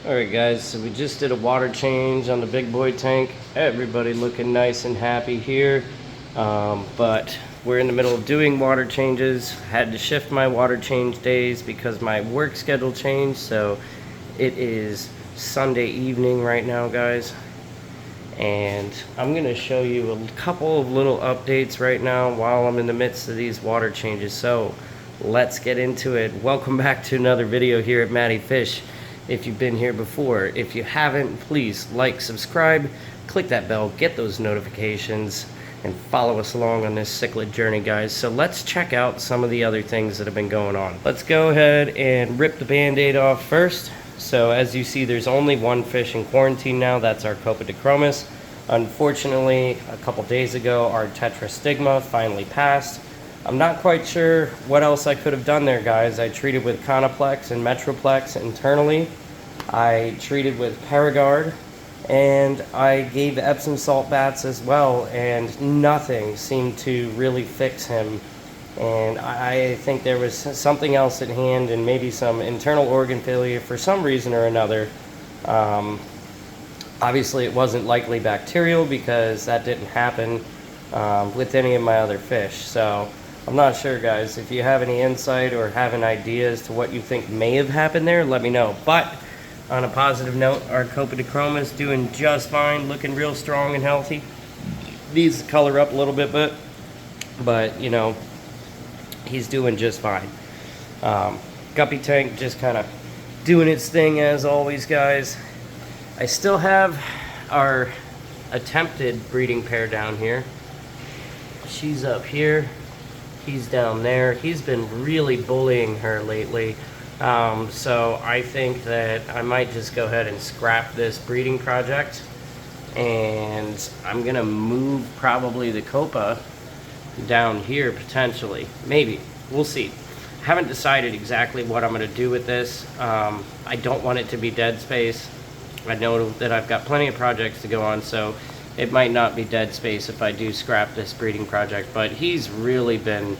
Alright guys, so we just did a water change on the big boy tank. Everybody looking nice and happy here. But we're in the middle of doing water changes. Had to shift my water change days because my work schedule changed. So it is Sunday evening right now, guys. And I'm going to show you a couple of little updates right now while I'm in the midst of these water changes. So let's get into it. Welcome back to another video here at Matty Fish. If you've been here before, if you haven't, please like, subscribe, click that bell, get those notifications, and follow us along on this cichlid journey, guys. So let's check out some of the other things that have been going on. Let's go ahead and rip the band-aid off first. So as you see, there's only one fish in quarantine now. That's our Copodicromis. Unfortunately, a couple days ago, our tetrastigma finally passed. I'm not quite sure what else I could have done there, guys. I treated with Conoplex and Metroplex internally. I treated with Paragard, and I gave Epsom salt baths as well, and nothing seemed to really fix him. And I think there was something else at hand, and maybe some internal organ failure for some reason or another. Obviously, it wasn't likely bacterial because that didn't happen with any of my other fish. So I'm not sure, guys. If you have any insight or have an idea as to what you think may have happened there, let me know. But on a positive note, our Copodicromis is doing just fine, looking real strong and healthy. Needs to color up a little bit, but you know, he's doing just fine. Guppy tank just kind of doing its thing as always, guys. I still have our attempted breeding pair down here. She's up here. He's down there. He's been really bullying her lately. So I think that I might just go ahead and scrap this breeding project. And I'm going to move probably the Copa down here potentially. Maybe. We'll see. Haven't decided exactly what I'm going to do with this. I don't want it to be dead space. I know that I've got plenty of projects to go on, so it might not be dead space if I do scrap this breeding project, but he's really been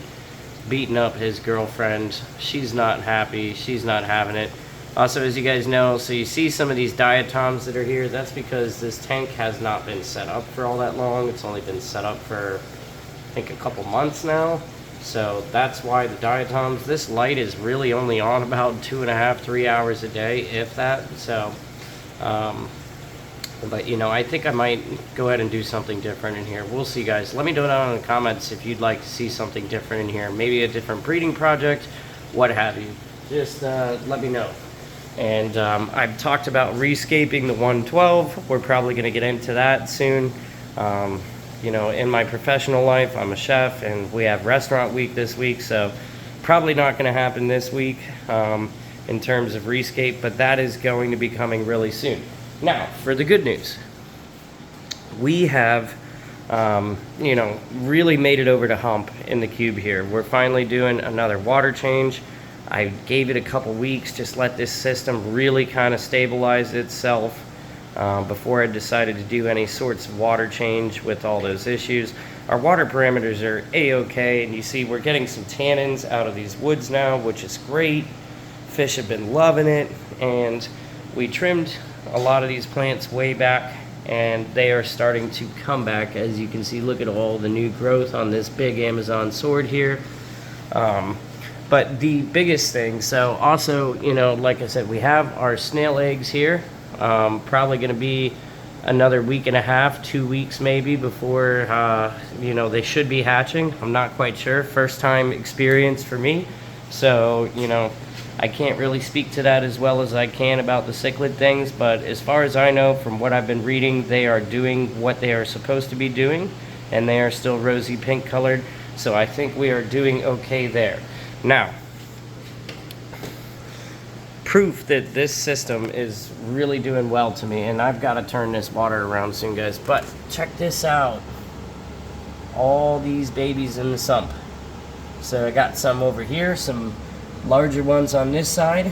beating up his girlfriend. She's not happy. She's not having it. Also, as you guys know, so you see some of these diatoms that are here. That's because this tank has not been set up for all that long. It's only been set up for, I think, a couple months now. So that's why the diatoms, this light is really only on about 2.5, 3 hours a day, if that. So, but you know, I think I might go ahead and do something different in here. We'll see, guys. Let me know down in the comments if you'd like to see something different in here. Maybe a different breeding project, what have you. Just let me know. And I've talked about rescaping the 112. We're probably going to get into that soon. You know, in my professional life, I'm a chef, and we have restaurant week this week, so probably not going to happen this week in terms of rescape, but that is going to be coming really soon. Now, for the good news, we have, you know, really made it over to hump in the cube here. We're finally doing another water change. I gave it a couple weeks, just let this system really kind of stabilize itself before I decided to do any sorts of water change with all those issues. Our water parameters are a-okay, and you see we're getting some tannins out of these woods now, which is great. Fish have been loving it, and we trimmed a lot of these plants way back, and they are starting to come back. As you can see, look at all the new growth on this big Amazon sword here. But the biggest thing, so also, you know, like I said, we have our snail eggs here. Probably going to be another week and a half, 2 weeks maybe, before, you know, they should be hatching. I'm not quite sure. First time experience for me. So, you know, I can't really speak to that as well as I can about the cichlid things, but as far as I know, from what I've been reading, they are doing what they are supposed to be doing, and they are still rosy pink colored, so I think we are doing okay there. Now, proof that this system is really doing well to me, and I've got to turn this water around soon, guys, but check this out. All these babies in the sump. So I got some over here, some larger ones on this side,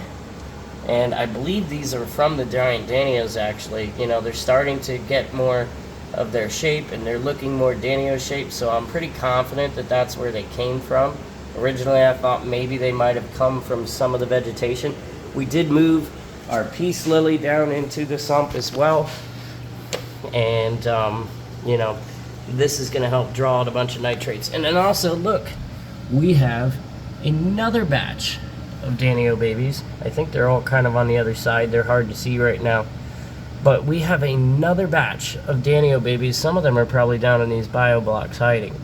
and I believe these are from the giant Danios actually. You know, they're starting to get more of their shape, and they're looking more Danio shaped, so I'm pretty confident that that's where they came from. Originally I thought maybe they might have come from some of the vegetation. We did move our peace lily down into the sump as well. And, you know, this is going to help draw out a bunch of nitrates. And then also, look, we have another batch of Danio babies. I think they're all kind of on the other side. They're hard to see right now. But we have another batch of Danio babies. Some of them are probably down in these bio blocks hiding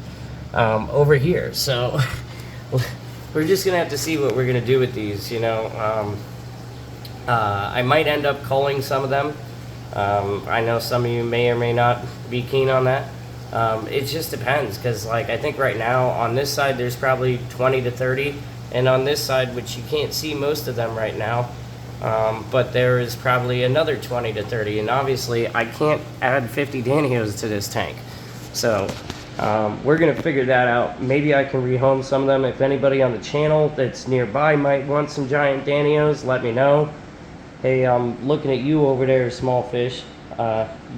over here. So we're just going to have to see what we're going to do with these, you know. I might end up culling some of them. I know some of you may or may not be keen on that. It just depends, because like I think right now on this side there's probably 20 to 30, and on this side, which you can't see most of them right now, but there is probably another 20 to 30, and obviously I can't add 50 Danios to this tank. So we're going to figure that out. Maybe I can rehome some of them. If anybody on the channel that's nearby might want some giant Danios, let me know. Hey, I'm looking at you over there, Small Fish.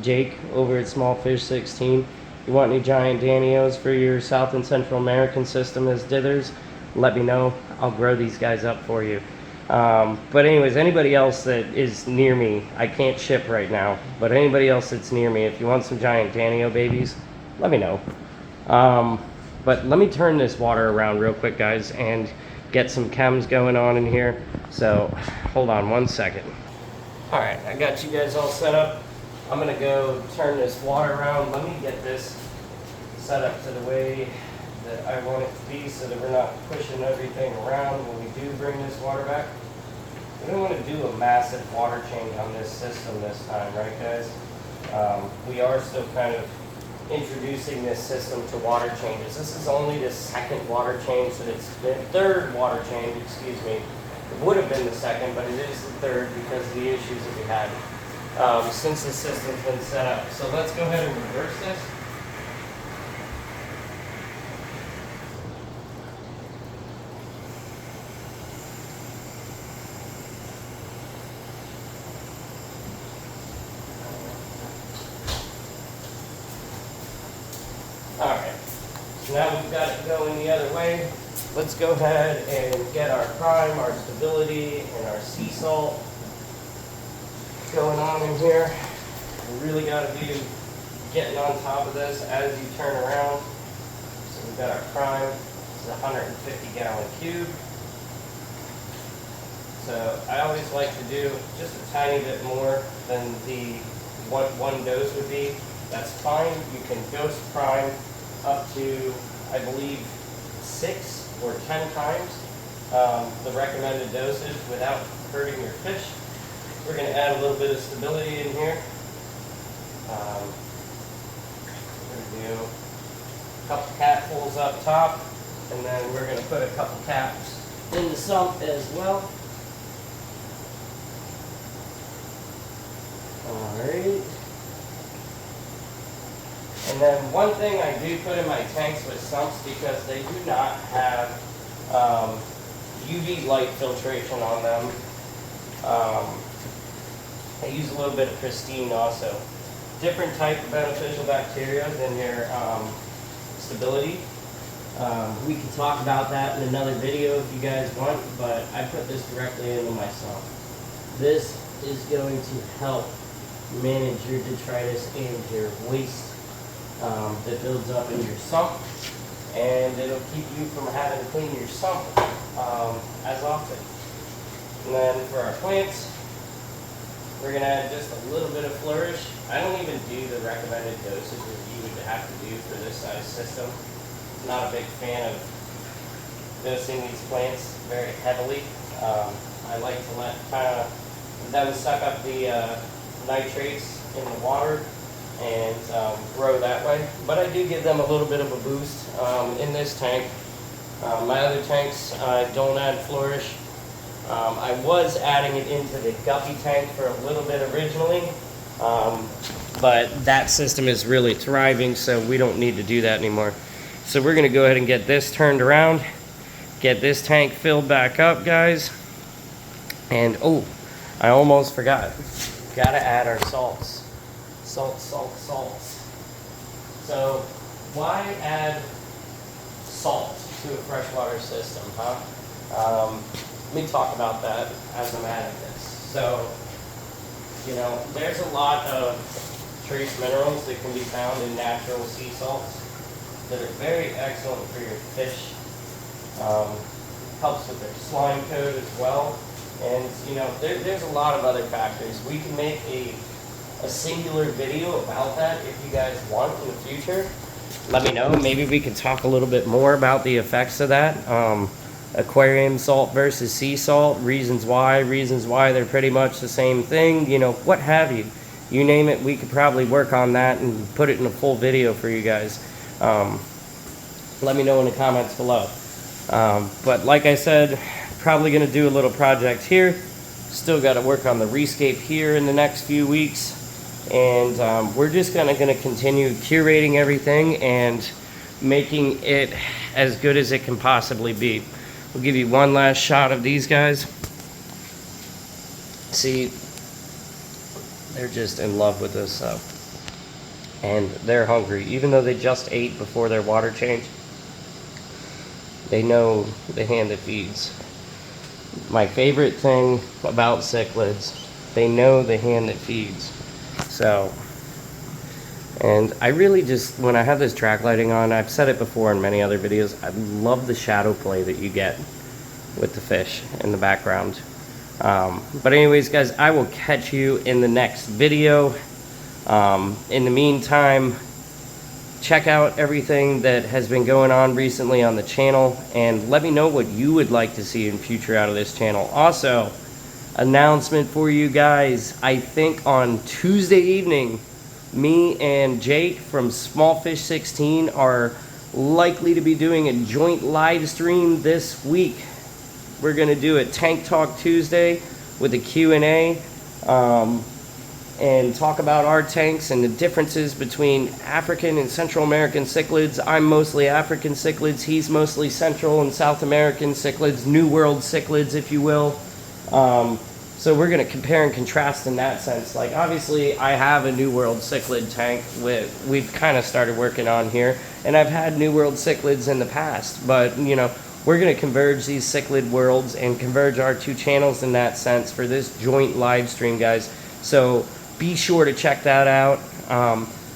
Jake over at Small Fish 16. You want any giant Danios for your South and Central American system as dithers? Let me know. I'll grow these guys up for you. But anyways, anybody else that is near me, I can't ship right now, but anybody else that's near me, if you want some giant Danio babies, let me know. But let me turn this water around real quick, guys, and get some chems going on in here. So hold on one second. All right, I got you guys all set up. I'm gonna go turn this water around. Let me get this set up to the way that I want it to be so that we're not pushing everything around when we do bring this water back. We don't want to do a massive water change on this system this time, right guys? We are still kind of introducing this system to water changes. This is only the second water change, so it's the third water change, excuse me. It would have been the second, but it is the third because of the issues that we had since the system's been set up. So let's go ahead and reverse this. Alright, so now we've got it going the other way. Let's go ahead and get our prime, our stability, and our sea salt going on in here. We really got to be getting on top of this as you turn around. So we've got our prime, it's a 150 gallon cube. So I always like to do just a tiny bit more than the one dose would be. That's fine. You can dose prime up to, I believe, 6 or 10 times the recommended dosage without hurting your fish. We're going to add a little bit of stability in here. We're going to do a couple capfuls up top, and then we're going to put a couple caps in the sump as well. Alright. And then one thing I do put in my tanks with sumps, because they do not have UV light filtration on them. I use a little bit of pristine also. Different type of beneficial bacteria than your stability. We can talk about that in another video if you guys want, but I put this directly into my sump. This is going to help manage your detritus and your waste that builds up in your sump, and it'll keep you from having to clean your sump as often. And then for our plants, we're going to add just a little bit of flourish. I don't even do the recommended dosage that you would have to do for this size system. Not a big fan of dosing these plants very heavily. I like to let them suck up the nitrates in the water and grow that way. But I do give them a little bit of a boost in this tank. My other tanks, I don't add flourish. I was adding it into the guppy tank for a little bit originally, but that system is really thriving, so we don't need to do that anymore. So we're going to go ahead and get this turned around, get this tank filled back up, guys. And oh, I almost forgot. Got to add our salts. Salts. So why add salt to a freshwater system, huh? Let me talk about that as I'm adding this. So, you know, there's a lot of trace minerals that can be found in natural sea salts that are very excellent for your fish. Helps with their slime coat as well. And, you know, there's a lot of other factors. We can make a singular video about that if you guys want in the future. Let me know. Maybe we could talk a little bit more about the effects of that. Aquarium salt versus sea salt, reasons why they're pretty much the same thing, you know, what have you. You name it, we could probably work on that and put it in a full video for you guys. Let me know in the comments below. But like I said, probably going to do a little project here. Still got to work on the rescape here in the next few weeks. And we're just going to continue curating everything and making it as good as it can possibly be. We'll give you one last shot of these guys. See, they're just in love with this stuff. And they're hungry. Even though they just ate before their water change, they know the hand that feeds. My favorite thing about cichlids, they know the hand that feeds. So, and I really just, when I have this track lighting on, I've said it before in many other videos, I love the shadow play that you get with the fish in the background. But anyways, guys, I will catch you in the next video. In the meantime, check out everything that has been going on recently on the channel, and let me know what you would like to see in future out of this channel. Also, announcement for you guys, I think on Tuesday evening, me and Jake from Small Fish 16 are likely to be doing a joint live stream this week. We're going to do a Tank Talk Tuesday with a Q&A and talk about our tanks and the differences between African and Central American cichlids. I'm mostly African cichlids, he's mostly Central and South American cichlids, New World cichlids, if you will. So we're going to compare and contrast in that sense. Like, obviously, I have a New World cichlid tank we've kind of started working on here, and I've had New World cichlids in the past, but, you know, we're going to converge these cichlid worlds and converge our two channels in that sense for this joint live stream, guys. So be sure to check that out.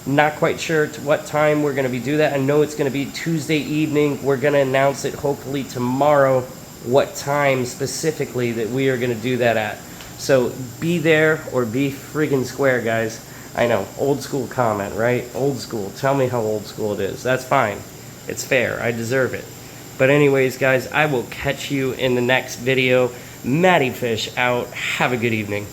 Not quite sure to what time we're going to be doing that. I know it's going to be Tuesday evening. We're going to announce it hopefully tomorrow, what time specifically that we are going to do that at. So be there or be friggin' square, guys. I know, old school comment, right? Old school. Tell me how old school it is. That's fine. It's fair. I deserve it. But anyways, guys, I will catch you in the next video. Matty Fish out. Have a good evening.